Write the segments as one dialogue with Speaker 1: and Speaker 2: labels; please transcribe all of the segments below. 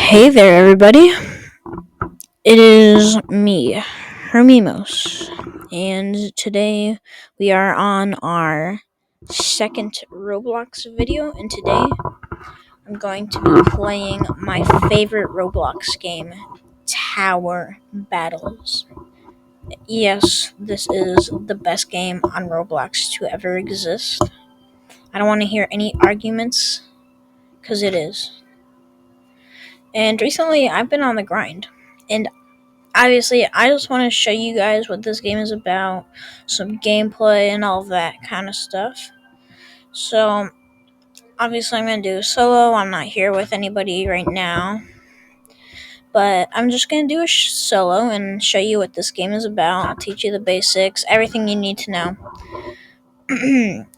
Speaker 1: Hey there, everybody. It is me, Hermimos, and today we are on our second Roblox video. And today I'm going to be playing my favorite Roblox game, Tower Battles. Yes, this is the best game on Roblox to ever exist. I don't want to hear any arguments, because it is. And recently, I've been on the grind, and obviously, I just want to show you guys what this game is about, some gameplay, and all of that kind of stuff. So, obviously, I'm going to do solo. I'm not here with anybody right now. But I'm just going to do a solo and show you what this game is about. I'll teach you the basics, everything you need to know.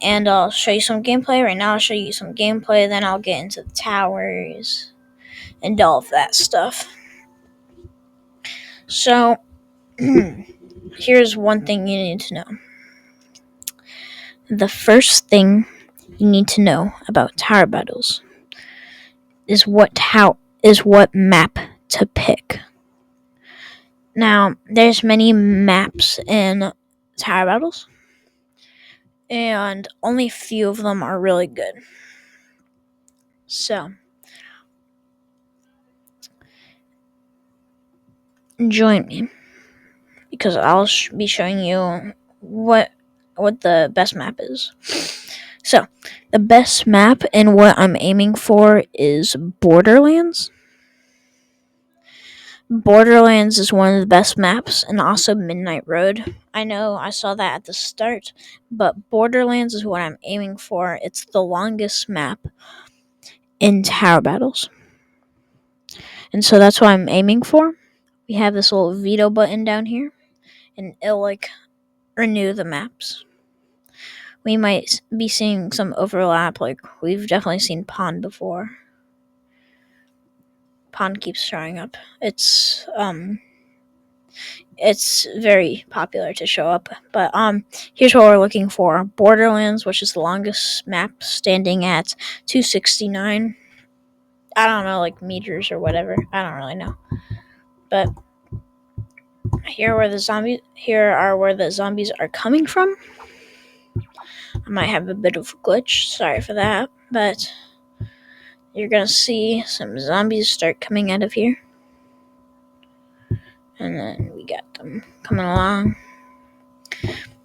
Speaker 1: And I'll show you some gameplay. Right now, I'll show you some gameplay. Then I'll get into the towers and all of that stuff. So, here's one thing you need to know. The first thing you need to know about tower battles is what map to pick. Now, there's many maps in tower battles, and only a few of them are really good. So, join me, because I'll be showing you what the best map is. So, the best map and what I'm aiming for is Borderlands. Borderlands is one of the best maps, and also Midnight Road. I know I saw that at the start, but Borderlands is what I'm aiming for. It's the longest map in tower battles, and so that's what I'm aiming for. We have this little veto button down here, and it'll renew the maps. We might be seeing some overlap, we've definitely seen Pond before. Pond keeps showing up. It's very popular to show up. But here's what we're looking for. Borderlands, which is the longest map, standing at 269. I don't know, meters or whatever. I don't really know. But here are where the zombies are coming from. I might have a bit of a glitch. Sorry for that. But you're gonna see some zombies start coming out of here. And then we got them coming along.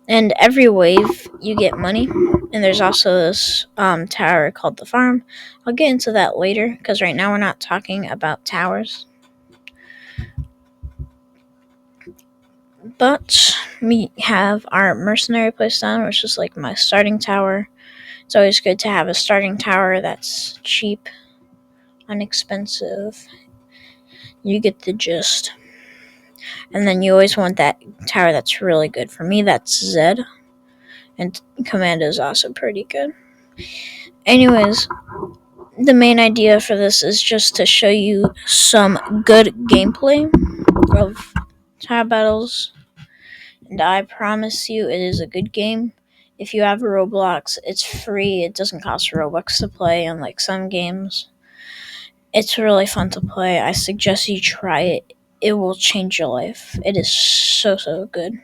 Speaker 1: And every wave, you get money. And there's also this tower called the farm. I'll get into that later, because right now we're not talking about towers. But we have our mercenary place down, which is my starting tower. It's always good to have a starting tower that's cheap, inexpensive. You get the gist. And then you always want that tower that's really good. For me, that's Zed. And Commando is also pretty good. Anyways, the main idea for this is just to show you some good gameplay of tower battles. And I promise you it is a good game. If you have a Roblox, it's free. It doesn't cost Robux to play, unlike some games. It's really fun to play. I suggest you try it. It will change your life. It is so good.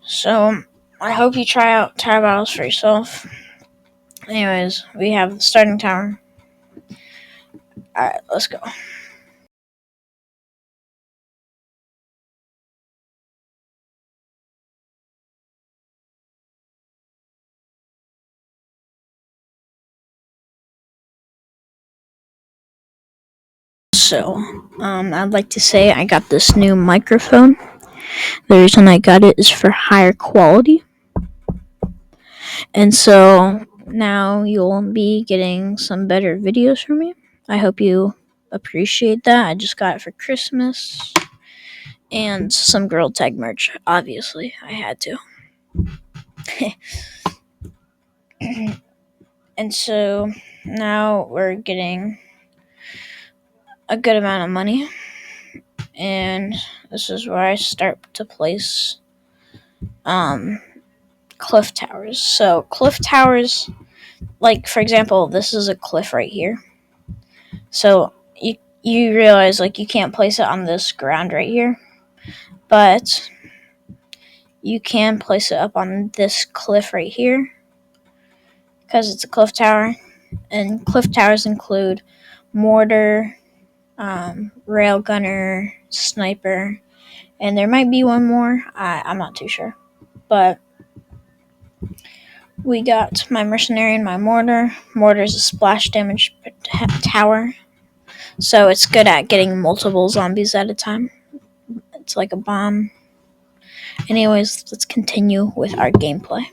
Speaker 1: So, I hope you try out tower battles for yourself. Anyways, we have the starting tower. Alright, let's go. So, I'd like to say I got this new microphone. The reason I got it is for higher quality. And so, now you'll be getting some better videos from me. I hope you appreciate that. I just got it for Christmas. And some girl tag merch, obviously. I had to. And so, now we're getting a good amount of money. And this is where I start to place cliff towers. So cliff towers, for example, this is a cliff right here. So you realize like you can't place it on this ground right here, but you can place it up on this cliff right here because it's a cliff tower, and cliff towers include mortar, rail gunner, sniper, and there might be one more. I'm not too sure, but we got my mercenary and my mortar. Mortar is a splash damage tower, so it's good at getting multiple zombies at a time. It's like a bomb. Anyways, let's continue with our gameplay.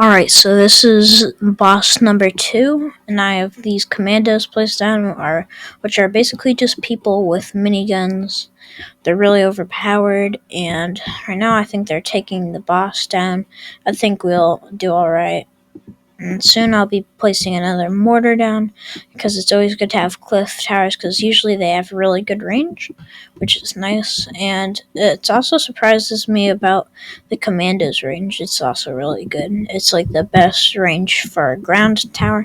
Speaker 1: Alright, so this is boss number 2, and I have these commandos placed down, which are basically just people with miniguns. They're really overpowered, and right now I think they're taking the boss down. I think we'll do alright. And soon I'll be placing another mortar down, because it's always good to have cliff towers, because usually they have really good range, which is nice. And it also surprises me about the commando's range. It's also really good. It's like the best range for a ground tower.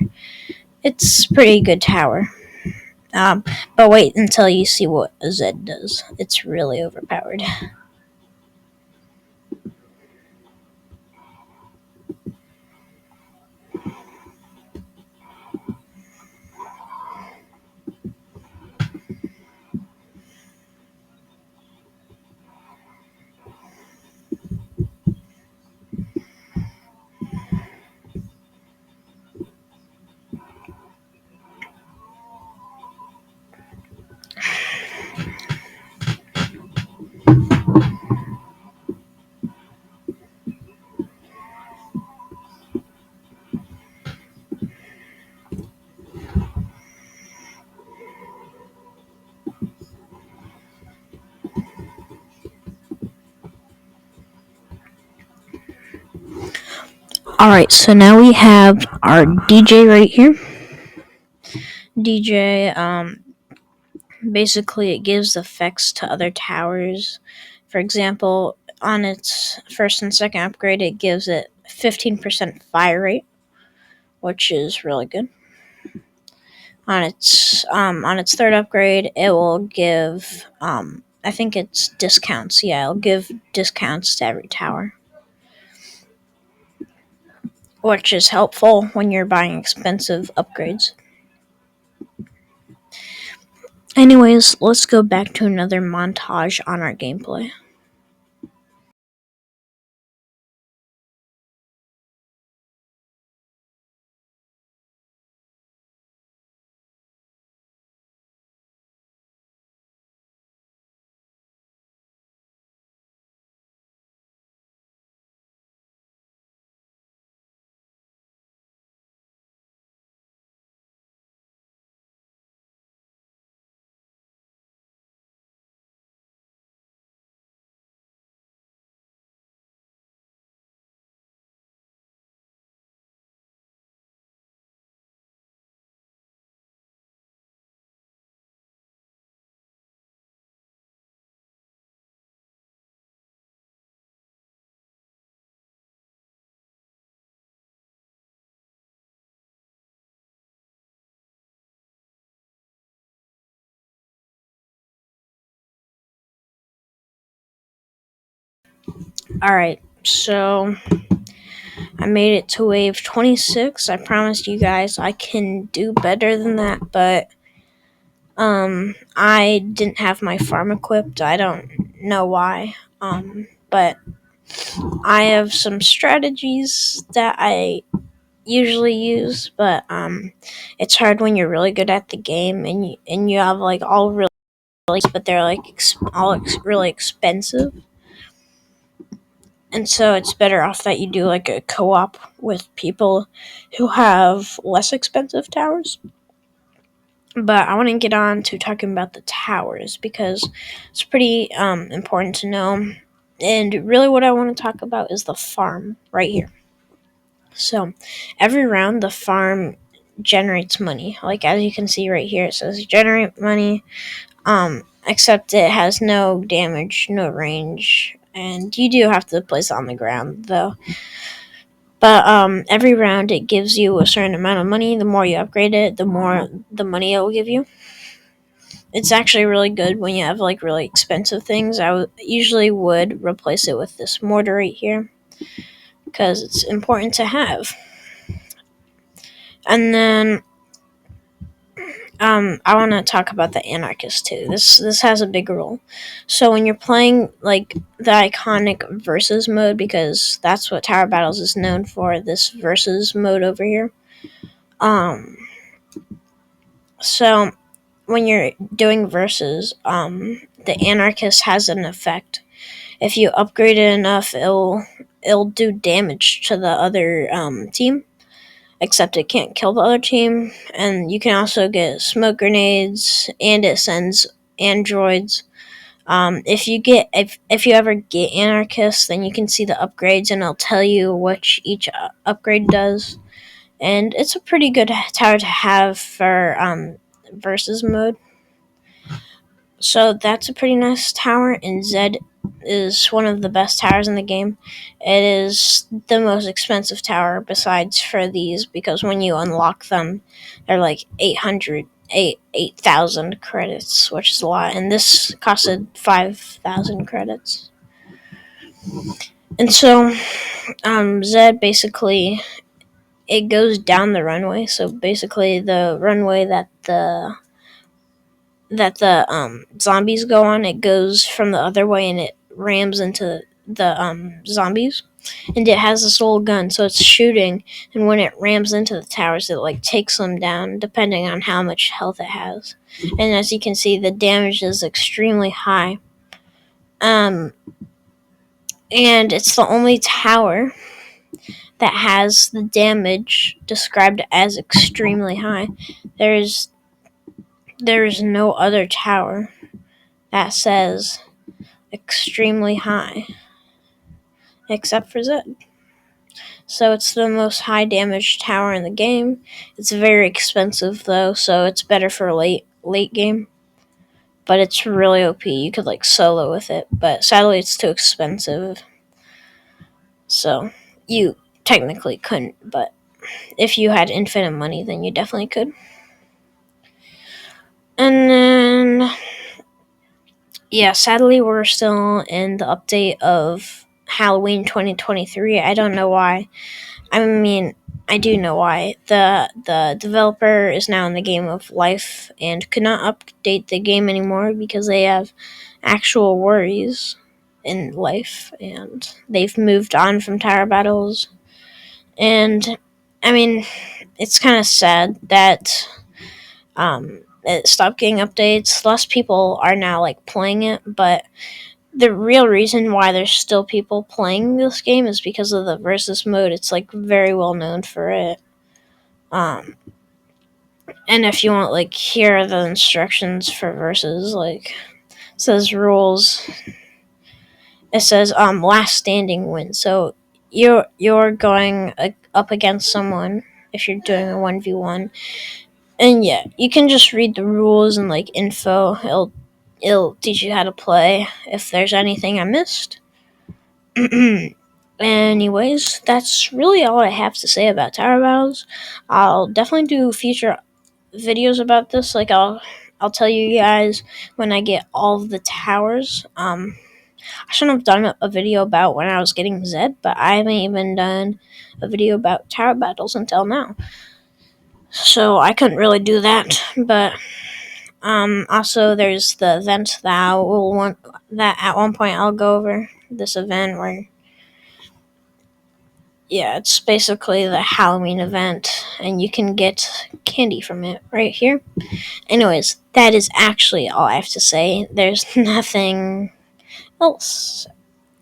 Speaker 1: It's a pretty good tower. But wait until you see what Zed does. It's really overpowered. Alright, so now we have our DJ right here. DJ, basically it gives effects to other towers. For example, on its first and second upgrade, it gives it 15% fire rate, which is really good. On its third upgrade, it will give I think it's discounts. Yeah, it'll give discounts to every tower, which is helpful when you're buying expensive upgrades. Anyways, let's go back to another montage on our gameplay. Alright, so I made it to wave 26. I promised you guys I can do better than that, but I didn't have my farm equipped. I don't know why. But I have some strategies that I usually use, but it's hard when you're really good at the game and you have like all really, but they're like really expensive, and so it's better off that you do like a co-op with people who have less expensive towers. But I want to get on to talking about the towers because it's pretty important to know. And really, what I want to talk about is the farm right here. So, every round, the farm generates money. Like as you can see right here, it says generate money. Except it has no damage, no range, and you do have to place it on the ground though. But every round it gives you a certain amount of money. The more you upgrade it, the more the money it will give you. It's actually really good when you have like really expensive things. Usually would replace it with this mortar right here because it's important to have. And then I want to talk about the anarchist too. This has a big role. So when you're playing like the iconic versus mode, because that's what Tower Battles is known for, this versus mode over here. Um, so when you're doing versus, the anarchist has an effect. If you upgrade it enough, it'll do damage to the other team, except it can't kill the other team. And you can also get smoke grenades, and it sends androids. If you ever get anarchist, then you can see the upgrades, and it'll tell you what each upgrade does. And it's a pretty good tower to have for versus mode. So that's a pretty nice tower, and Zed is one of the best towers in the game. It is the most expensive tower besides for these, because when you unlock them, they're like 8,000 credits, which is a lot, and this costed 5,000 credits. And so, Zed basically, it goes down the runway. So basically, the runway that the zombies go on, it goes from the other way and it rams into the zombies. And it has this little gun, so it's shooting, and when it rams into the towers, it like takes them down depending on how much health it has. And as you can see, the damage is extremely high. And it's the only tower that has the damage described as extremely high. There's no other tower that says extremely high except for Zed. So it's the most high damage tower in the game. It's very expensive though, so it's better for late game. but it's really OP. You could like solo with it, but sadly it's too expensive. So you technically couldn't, but if you had infinite money, then you definitely could. And then, yeah, sadly we're still in the update of Halloween 2023. I don't know why. I mean, I do know why. The developer is now in the game of life and could not update the game anymore because they have actual worries in life and they've moved on from tower battles. And I mean, it's kind of sad that it stopped getting updates. Less people are now like playing it, but the real reason why there's still people playing this game is because of the versus mode. It's like very well known for it. Um, and if you want, like, here are the instructions for versus. Like, it says rules. It says last standing wins. So you're going up against someone if you're doing a 1v1. And yeah, you can just read the rules and like info. It'll teach you how to play if there's anything I missed. Anyways, that's really all I have to say about tower battles. I'll definitely do future videos about this. Like I'll tell you guys when I get all of the towers. I shouldn't have done a video about when I was getting Zed, but I haven't even done a video about tower battles until now. So I couldn't really do that. But also there's the event that that at one point I'll go over this event where, yeah, it's basically the Halloween event, and you can get candy from it right here. Anyways, that is actually all I have to say. There's nothing else.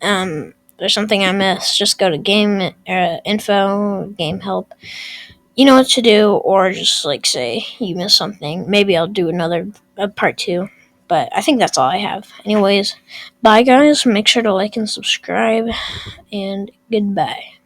Speaker 1: There's something I missed. Just go to game info, game help. You know what to do, or just like say you missed something. Maybe I'll do another part 2. But I think that's all I have. Anyways, bye guys. Make sure to like and subscribe, and goodbye.